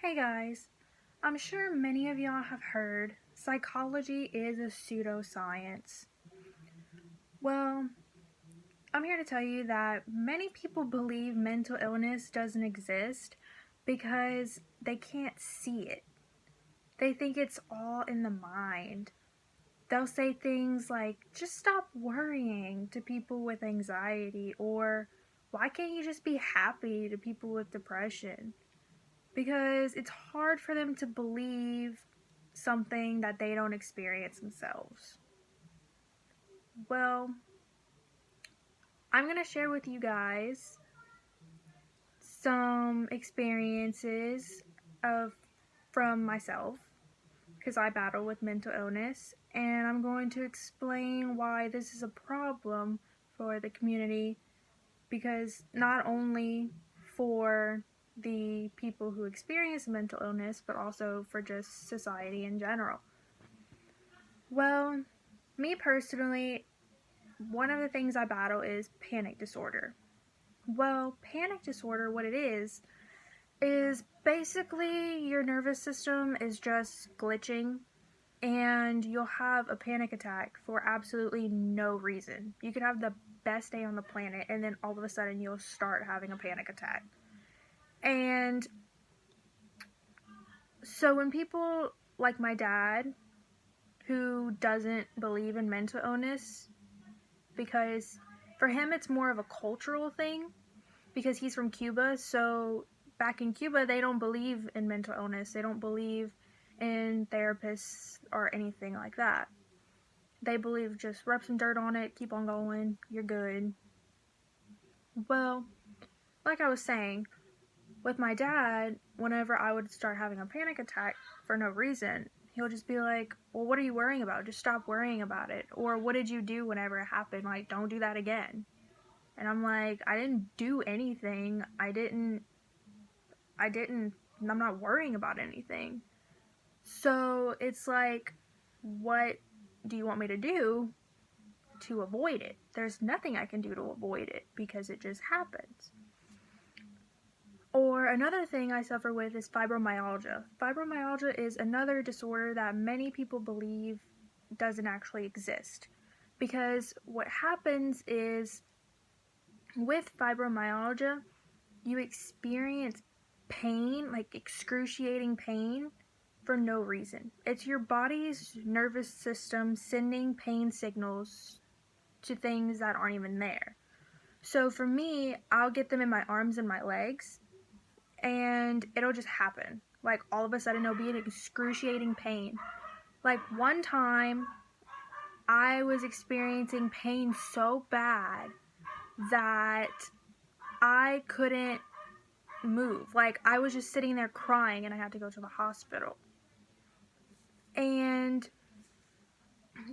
Hey guys, I'm sure many of y'all have heard psychology is a pseudoscience. Well, I'm here to tell you that many people believe mental illness doesn't exist because they can't see it. They think it's all in the mind. They'll say things like, just stop worrying to people with anxiety, or why can't you just be happy to people with depression? Because it's hard for them to believe something that they don't experience themselves. Well, I'm going to share with you guys some experiences of from myself because I battle with mental illness, and I'm going to explain why this is a problem for the community, because not only for the people who experience mental illness, but also for just society in general. Well, me personally, one of the things I battle is panic disorder. Well, panic disorder, what it is basically your nervous system is just glitching and you'll have a panic attack for absolutely no reason. You could have the best day on the planet and then all of a sudden you'll start having a panic attack. And so when people like my dad, who doesn't believe in mental illness, because for him it's more of a cultural thing, because he's from Cuba, so back in Cuba they don't believe in mental illness. They don't believe in therapists or anything like that. They believe just rub some dirt on it, keep on going, you're good. Well, like I was saying, with my dad, whenever I would start having a panic attack for no reason, he'll just be like, well, what are you worrying about? Just stop worrying about it. Or what did you do whenever it happened? Like, don't do that again. And I'm like, I didn't do anything. I'm not worrying about anything. So it's like, what do you want me to do to avoid it? There's nothing I can do to avoid it because it just happens. Or another thing I suffer with is fibromyalgia. Fibromyalgia is another disorder that many people believe doesn't actually exist. Because what happens is, with fibromyalgia, you experience pain, like excruciating pain, for no reason. It's your body's nervous system sending pain signals to things that aren't even there. So for me, I'll get them in my arms and my legs, and it'll just happen. Like, all of a sudden, it'll be an excruciating pain. Like, one time, I was experiencing pain so bad that I couldn't move. Like, I was just sitting there crying, and I had to go to the hospital. And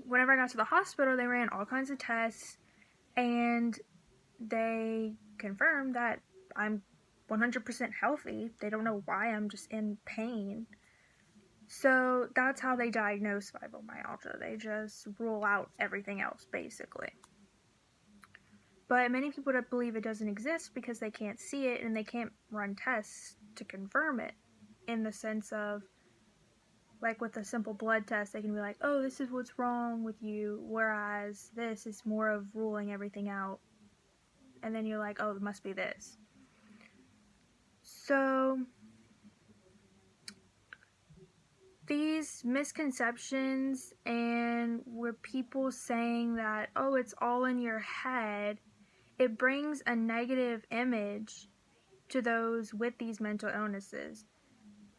whenever I got to the hospital, they ran all kinds of tests, and they confirmed that I'm 100% healthy. They don't know why I'm just in pain. So that's how they diagnose fibromyalgia. They just rule out everything else, basically. But many people don't believe it doesn't exist because they can't see it and they can't run tests to confirm it. In the sense of, like with a simple blood test, they can be like, oh, this is what's wrong with you, whereas this is more of ruling everything out. And then you're like, oh, it must be this. So these misconceptions, and where people saying that, oh, it's all in your head, it brings a negative image to those with these mental illnesses,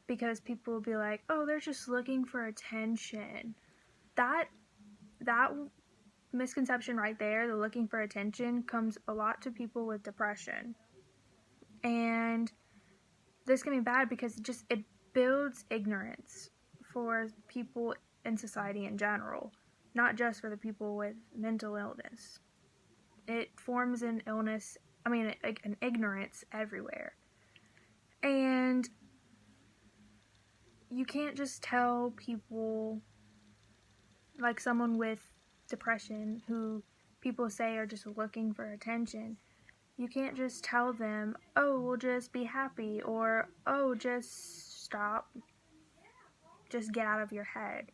because people will be like, oh, they're just looking for attention. That misconception right there, the looking for attention, comes a lot to people with depression. And this can be bad because it builds ignorance for people in society in general, not just for the people with mental illness. It forms an ignorance everywhere. And you can't just tell people, like someone with depression who people say are just looking for attention, you can't just tell them, oh, well, just be happy, or, oh, just stop. Just get out of your head,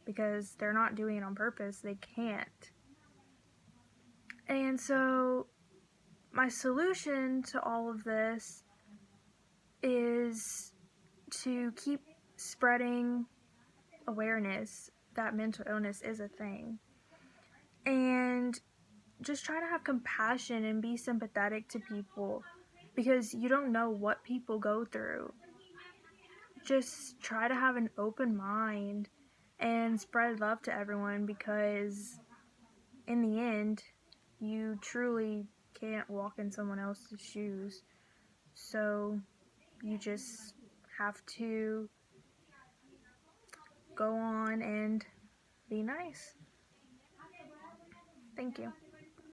because they're not doing it on purpose. They can't. And so my solution to all of this is to keep spreading awareness that mental illness is a thing, and just try to have compassion and be sympathetic to people, because you don't know what people go through. Just try to have an open mind and spread love to everyone, because in the end, you truly can't walk in someone else's shoes. So you just have to go on and be nice. Thank you.